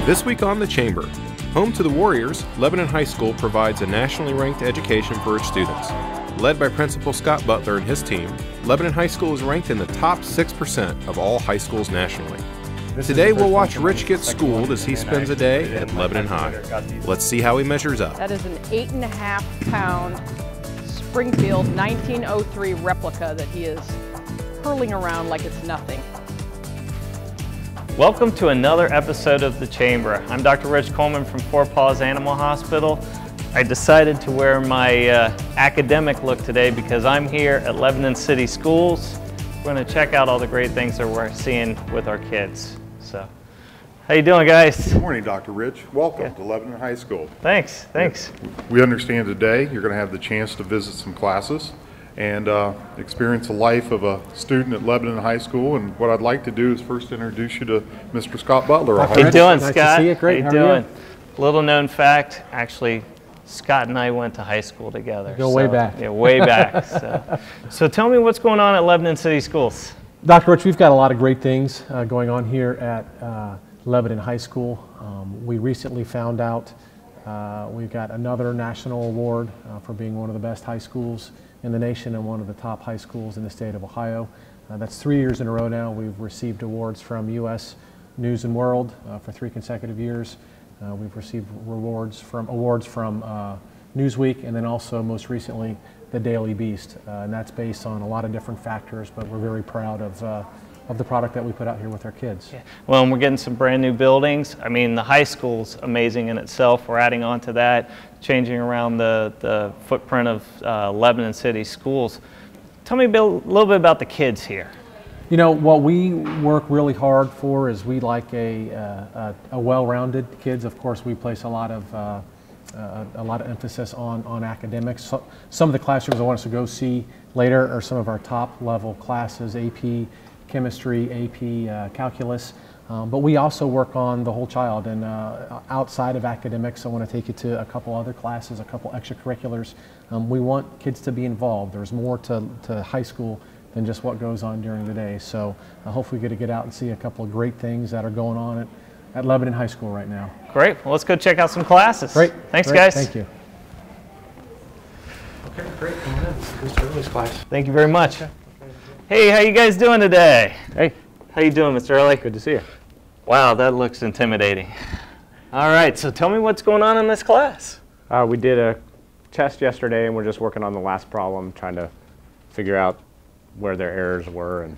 This week on The Chamber, home to the Warriors, Lebanon High School provides a nationally ranked education for its students. Led by Principal Scott Butler and his team, Lebanon High School is ranked in the top 6% of all high schools nationally. Today we'll watch Rich get schooled as he spends a day at Lebanon High. Let's see how he measures up. That is an 8.5-pound Springfield 1903 replica that he is hurling around like it's nothing. Welcome to another episode of The Chamber. I'm Dr. Rich Coleman from Four Paws Animal Hospital. I decided to wear my academic look today because I'm here at Lebanon City Schools. We're going to check out all the great things that we're seeing with our kids. So, how you doing, guys? Good morning, Dr. Rich. Welcome to Lebanon High School. Thanks. We understand today you're going to have the chance to visit some classes and experience the life of a student at Lebanon High School. And what I'd like to do is first introduce you to Mr. Scott Butler. How you doing, nice Scott? To see you. Great. How you doing? Little known fact, actually, Scott and I went to high school together. Go way back. Yeah, way back. So tell me what's going on at Lebanon City Schools. Dr. Rich, we've got a lot of great things going on here at Lebanon High School. We recently found out we've got another national award for being one of the best high schools in the nation and one of the top high schools in the state of Ohio. That's 3 years in a row now. We've received awards from U.S. News and World for 3 consecutive years. We've received awards from Newsweek, and then also most recently the Daily Beast, and that's based on a lot of different factors, but we're very proud of the product that we put out here with our kids. Yeah. Well, and we're getting some brand new buildings. I mean, the high school's amazing in itself. We're adding on to that, changing around the footprint of Lebanon City Schools. Tell me a little bit about the kids here. You know, what we work really hard for is we like a well-rounded kids. Of course, we place a lot of emphasis on academics. So, some of the classrooms I want us to go see later are some of our top-level classes: AP Chemistry, AP Calculus. But we also work on the whole child. And outside of academics, I want to take you to a couple other classes, a couple extracurriculars. We want kids to be involved. There's more to high school than just what goes on during the day. So hopefully we get out and see a couple of great things that are going on at Lebanon High School right now. Great. Well, let's go check out some classes. Great. Thanks, guys. Thank you. Okay, great. Come on in. This is Early's class. Thank you very much. Hey, how you guys doing today? Hey. How you doing, Mr. Early? Good to see you. Wow, that looks intimidating. All right, so tell me what's going on in this class. We did a test yesterday, and we're just working on the last problem, trying to figure out where their errors were. And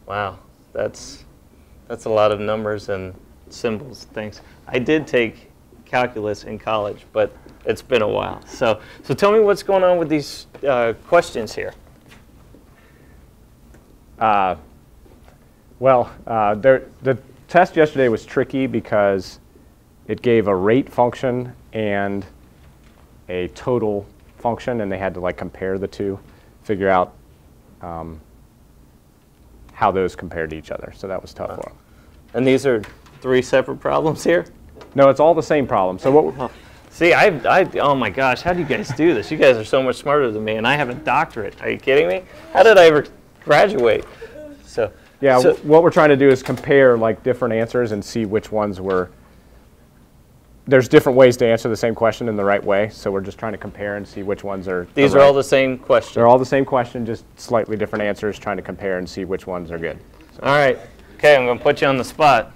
wow, that's a lot of numbers and symbols and things. I did take calculus in college, but it's been a while. So tell me what's going on with these questions here. The test yesterday was tricky because it gave a rate function and a total function, and they had to compare the two, figure out how those compared to each other. So that was tough for them. And these are 3 separate problems here? No, it's all the same problem. So what? See, oh my gosh, how do you guys do this? You guys are so much smarter than me, and I have a doctorate. Are you kidding me? How did I ever graduate? What we're trying to do is compare different answers and see which ones were. There's different ways to answer the same question in the right way, so we're just trying to compare and see which ones are. These are all the same question. They're all the same question, just slightly different answers, trying to compare and see which ones are good. So. All right. Okay, I'm going to put you on the spot.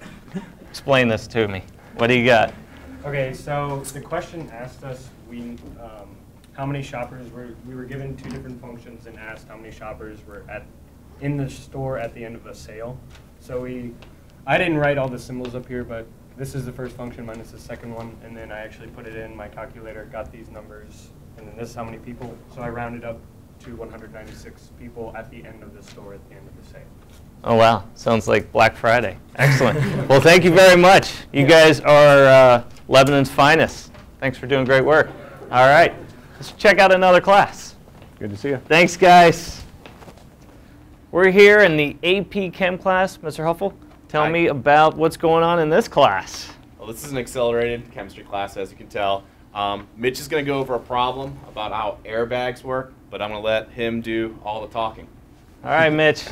Explain this to me. What do you got? Okay, so the question asked us how many shoppers we were given 2 different functions and asked how many shoppers were in the store at the end of a sale. So I didn't write all the symbols up here, but this is the first function minus the second one, and then I actually put it in my calculator, got these numbers, and then this is how many people. So I rounded up to 196 people at the end of the store at the end of the sale. Oh, wow. Sounds like Black Friday. Excellent. Well, thank you very much. You guys are Lebanon's finest. Thanks for doing great work. All right. Let's check out another class. Good to see you. Thanks, guys. We're here in the AP Chem class. Mr. Huffle, tell me about what's going on in this class. Well, this is an accelerated chemistry class, as you can tell. Mitch is going to go over a problem about how airbags work, but I'm going to let him do all the talking. All right, Mitch.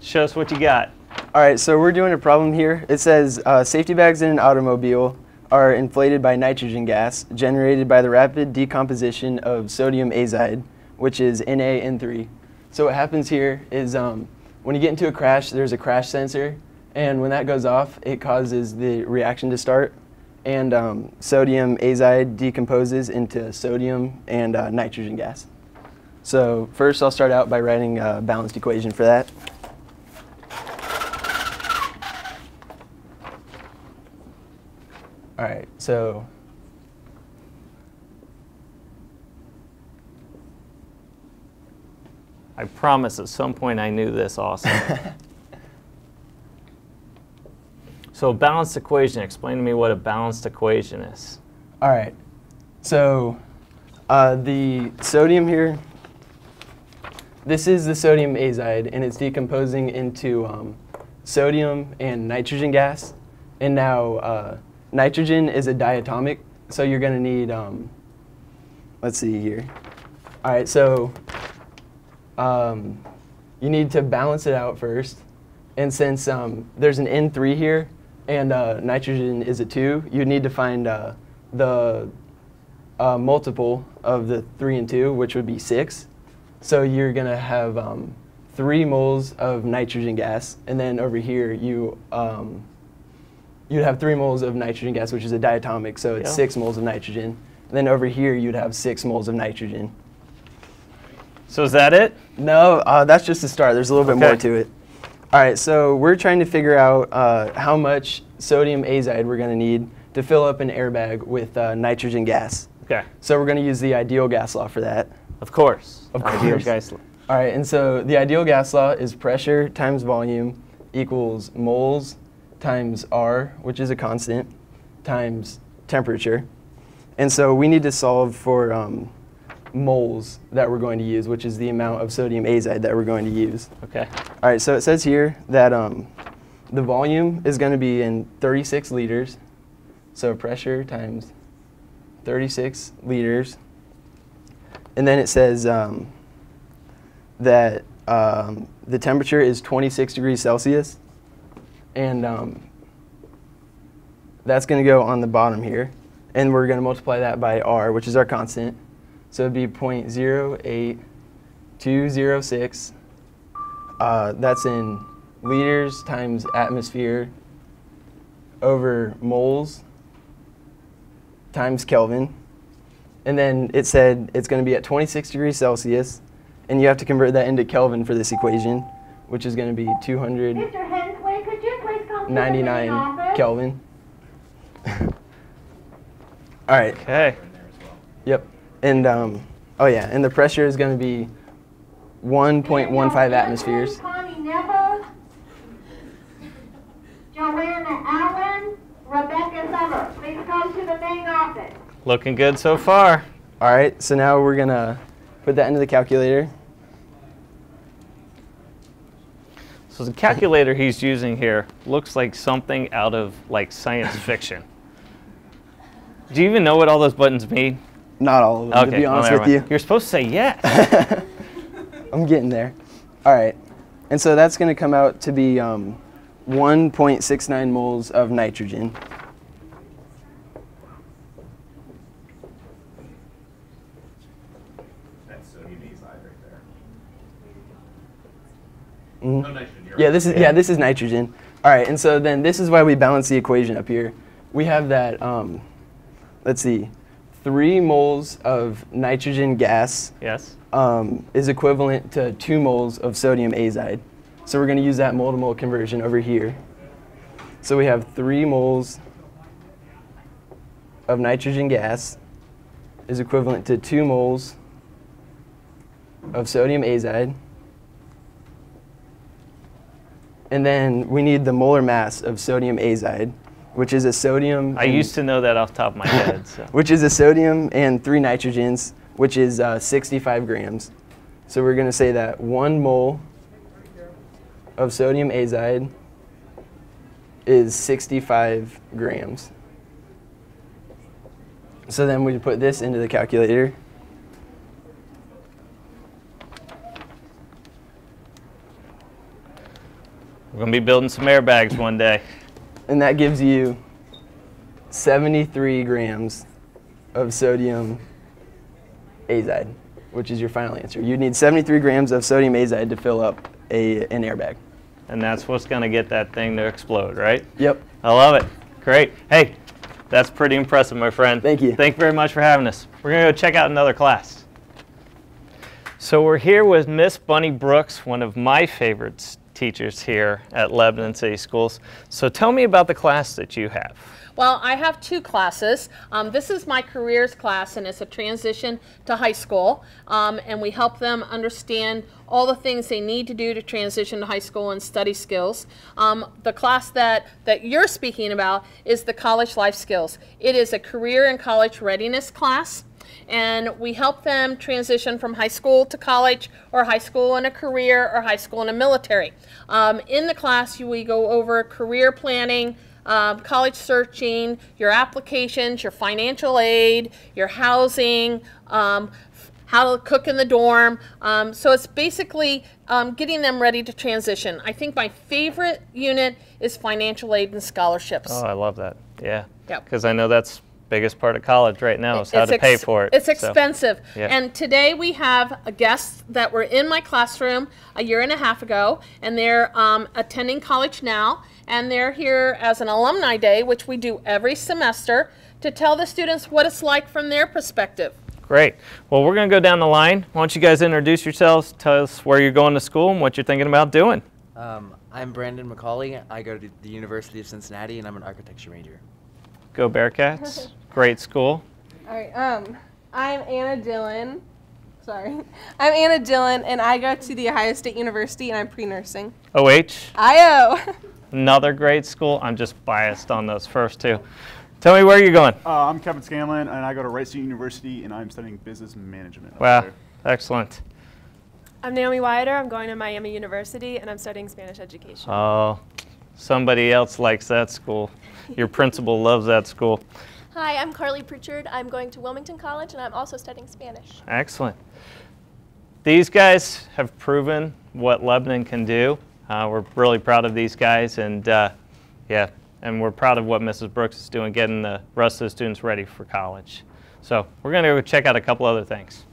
Show us what you got. All right, so we're doing a problem here. It says safety bags in an automobile are inflated by nitrogen gas generated by the rapid decomposition of sodium azide, which is NaN3. So what happens here is when you get into a crash, there's a crash sensor, and when that goes off, it causes the reaction to start, and sodium azide decomposes into sodium and nitrogen gas. So first I'll start out by writing a balanced equation for that. All right, so I promise at some point I knew this also. So a balanced equation, explain to me what a balanced equation is. all right, so the sodium here, this is the sodium azide, and it's decomposing into sodium and nitrogen gas. And now nitrogen is a diatomic, so you're going to need, let's see here. All right, so you need to balance it out first. And since there's an N3 here and nitrogen is a 2, you need to find the multiple of the 3 and 2, which would be 6. So you're going to have 3 moles of nitrogen gas, and then over here you'd have 3 moles of nitrogen gas, which is a diatomic, so it's 6 moles of nitrogen. And then over here you'd have 6 moles of nitrogen. So is that it? No, that's just the start. There's a little bit more to it. All right, so we're trying to figure out how much sodium azide we're going to need to fill up an airbag with nitrogen gas. Okay. So we're going to use the ideal gas law for that. Of course. Of Ideal course. gas law. All right, and so the ideal gas law is pressure times volume equals moles times R, which is a constant, times temperature. And so we need to solve for moles that we're going to use, which is the amount of sodium azide that we're going to use. Okay. All right, so it says here that the volume is going to be in 36 liters. So pressure times 36 liters. And then it says that the temperature is 26 degrees Celsius. And that's going to go on the bottom here. And we're going to multiply that by R, which is our constant. So it'd be 0.08206. That's in liters times atmosphere over moles times Kelvin. And then it said it's going to be at 26 degrees Celsius. And you have to convert that into Kelvin for this equation, which is going to be 299 Kelvin. All right. Okay. Yep. And oh yeah, and the pressure is going to be 1.15 atmospheres. Joanna Allen, Rebecca Summer. Please come to the main office. Looking good so far. All right, so now we're going to put that into the calculator. So the calculator he's using here looks like something out of like science fiction. Do you even know what all those buttons mean? Not all of them, to be honest with you. You're supposed to say yes. I'm getting there. All right, and so that's going to come out to be 1.69 moles of nitrogen. That's sodium azide right there. Mm-hmm. No nitrogen. This is nitrogen. All right, and so then this is why we balance the equation up here. We have that, let's see, 3 moles of nitrogen gas is equivalent to 2 moles of sodium azide. So we're going to use that mole-to-mole conversion over here. So we have 3 moles of nitrogen gas is equivalent to 2 moles of sodium azide. And then we need the molar mass of sodium azide, which is a sodium. I used to know that off the top of my head. So. Which is a sodium and 3 nitrogens, which is 65 grams. So we're going to say that 1 mole of sodium azide is 65 grams. So then we put this into the calculator. We're going to be building some airbags one day. And that gives you 73 grams of sodium azide, which is your final answer. You need 73 grams of sodium azide to fill up an airbag. And that's what's going to get that thing to explode, right? Yep. I love it. Great. Hey, that's pretty impressive, my friend. Thank you. Thank you very much for having us. We're going to go check out another class. So we're here with Miss Bunny Brooks, one of my favorite teachers here at Lebanon City Schools. So tell me about the class that you have. Well, I have two classes. This is my careers class, and it's a transition to high school. And we help them understand all the things they need to do to transition to high school and study skills. The class that you're speaking about is the college life skills. It is a career and college readiness class. And we help them transition from high school to college, or high school and a career, or high school and a military. In the class, we go over career planning, college searching, your applications, your financial aid, your housing, how to cook in the dorm. So it's basically getting them ready to transition. I think my favorite unit is financial aid and scholarships. Oh, I love that. Yeah. Yep. Because I know that's biggest part of college right now is how to pay for it. It's expensive. So, yeah. And today we have guests that were in my classroom a year and a half ago, and they're attending college now, and they're here as an alumni day, which we do every semester, to tell the students what it's like from their perspective. Great. Well, we're going to go down the line. Why don't you guys introduce yourselves, tell us where you're going to school and what you're thinking about doing. I'm Brandon McCauley. I go to the University of Cincinnati, and I'm an architecture major. Go Bearcats. Great school. All right. I'm Anna Dillon. Sorry. I'm Anna Dillon, and I go to the Ohio State University, and I'm pre-nursing. OH. IO. Another great school. I'm just biased on those first two. Tell me where you're going. I'm Kevin Scanlon, and I go to Wright State University, and I'm studying business management. Wow. Excellent. I'm Naomi Wyatter. I'm going to Miami University, and I'm studying Spanish education. Oh, somebody else likes that school. Your principal loves that school. Hi, I'm Carly Pritchard. I'm going to Wilmington College, and I'm also studying Spanish. Excellent. These guys have proven what Lebanon can do. We're really proud of these guys, and yeah, and we're proud of what Mrs. Brooks is doing, getting the rest of the students ready for college. So we're going to go check out a couple other things.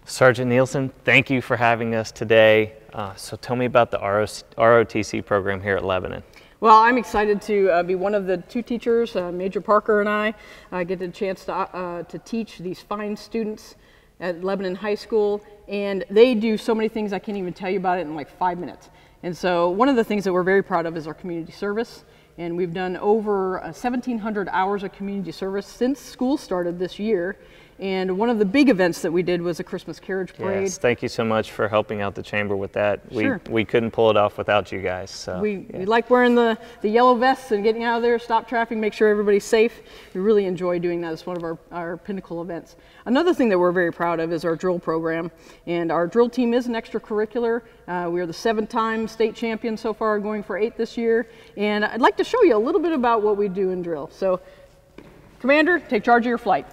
Sergeant Nielsen, thank you for having us today. So tell me about the ROTC program here at Lebanon. Well, I'm excited to be one of the two teachers, Major Parker and I, get the chance to teach these fine students at Lebanon High School, and they do so many things I can't even tell you about it in like 5 minutes. And so one of the things that we're very proud of is our community service, and we've done over 1,700 hours of community service since school started this year. And one of the big events that we did was a Christmas carriage parade. Yes, thank you so much for helping out the chamber with that. Sure. We couldn't pull it off without you guys. So, we like wearing the yellow vests and getting out of there, stop traffic, make sure everybody's safe. We really enjoy doing that. It's one of our pinnacle events. Another thing that we're very proud of is our drill program. And our drill team is an extracurricular. We are the 7-time state champion so far, going for 8 this year. And I'd like to show you a little bit about what we do in drill. So, Commander, take charge of your flight.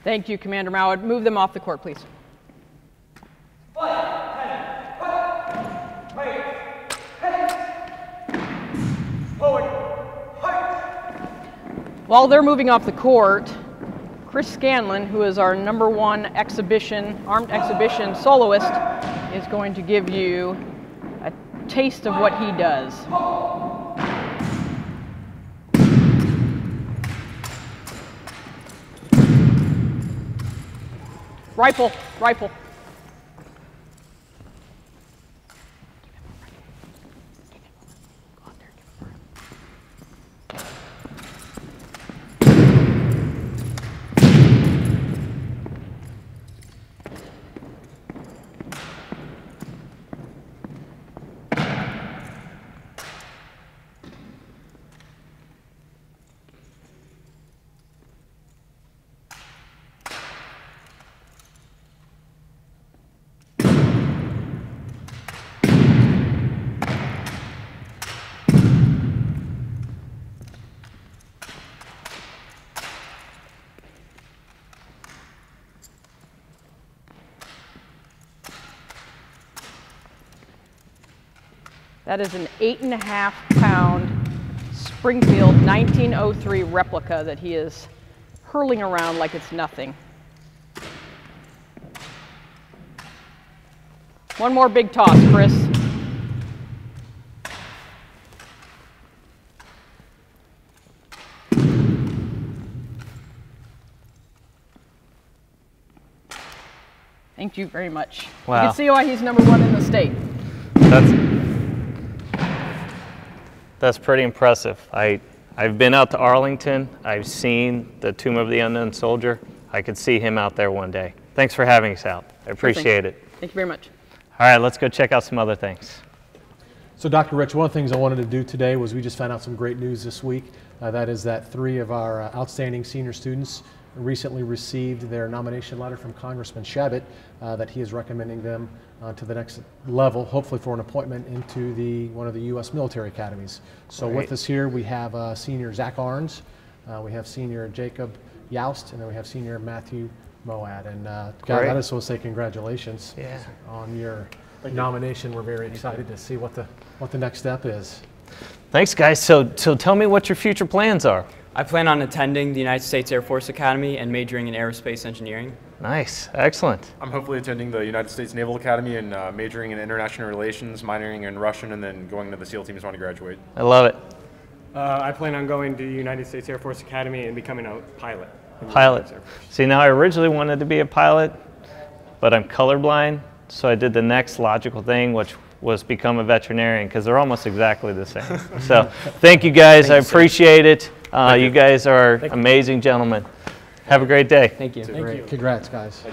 Thank you, Commander Mowat. Move them off the court, please. While they're moving off the court, Chris Scanlon, who is our #1 armed exhibition soloist, is going to give you a taste of what he does. Rifle, rifle. That is an 8.5-pound Springfield 1903 replica that he is hurling around like it's nothing. One more big toss, Chris. Thank you very much. Wow. You can see why he's #1 in the state. That's pretty impressive. I've been out to Arlington. I've seen the Tomb of the Unknown Soldier. I could see him out there one day. Thanks for having us out. I appreciate it. Thank you very much. All right, let's go check out some other things. So Dr. Rich, one of the things I wanted to do today was we just found out some great news this week. That is that 3 of our outstanding senior students recently received their nomination letter from Congressman Shabbat that he is recommending them to the next level, hopefully for an appointment into one of the U.S. military academies. So with us here we have senior Zach Arns, we have senior Jacob Youst, and then we have senior Matthew Moad. And guys, I just want to say congratulations on your nomination. We're very excited to see what the next step is. Thanks, guys. So tell me what your future plans are. I plan on attending the United States Air Force Academy and majoring in aerospace engineering. Nice, excellent. I'm hopefully attending the United States Naval Academy and majoring in international relations, minoring in Russian, and then going to the SEAL teams when I graduate. I love it. I plan on going to the United States Air Force Academy and becoming a pilot. Pilot. See, now I originally wanted to be a pilot, but I'm colorblind, so I did the next logical thing, which was become a veterinarian, because they're almost exactly the same. So thank you guys. I appreciate it. You guys are amazing gentlemen. Have a great day. Thank you. Thank you. Congrats, guys.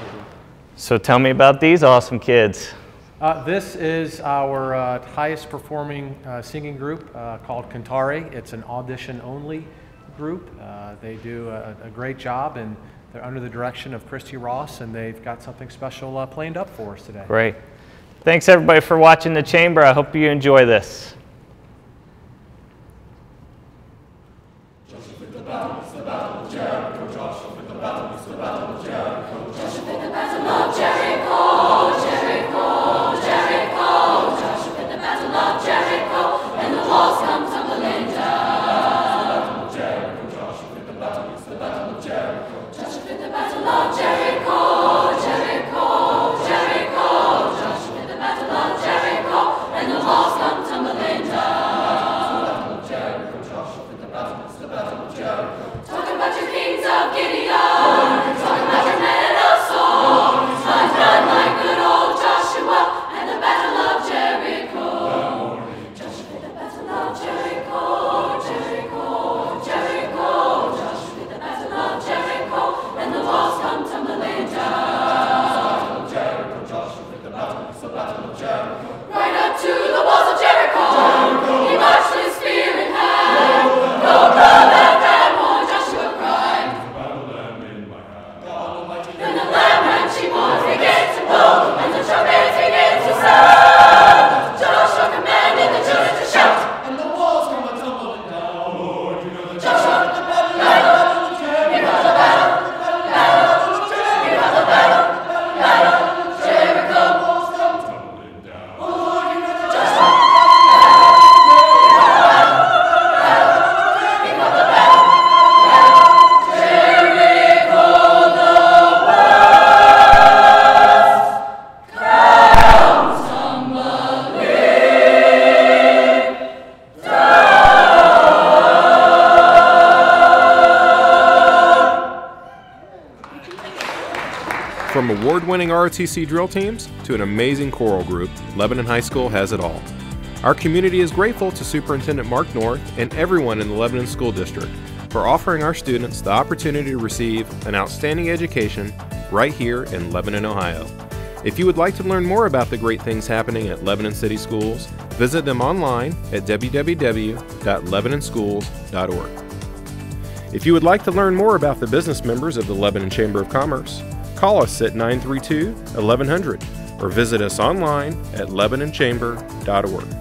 So tell me about these awesome kids. This is our highest performing singing group called Cantare. It's an audition only group. They do a great job, and they're under the direction of Christy Ross, and they've got something special planned up for us today. Great. Thanks everybody for watching the chamber. I hope you enjoy this. Joshua, and the battle of Jericho. From award-winning ROTC drill teams to an amazing choral group, Lebanon High School has it all. Our community is grateful to Superintendent Mark North and everyone in the Lebanon School District for offering our students the opportunity to receive an outstanding education right here in Lebanon, Ohio. If you would like to learn more about the great things happening at Lebanon City Schools, visit them online at www.lebanonschools.org. If you would like to learn more about the business members of the Lebanon Chamber of Commerce, call us at 932-1100 or visit us online at lebanonchamber.org.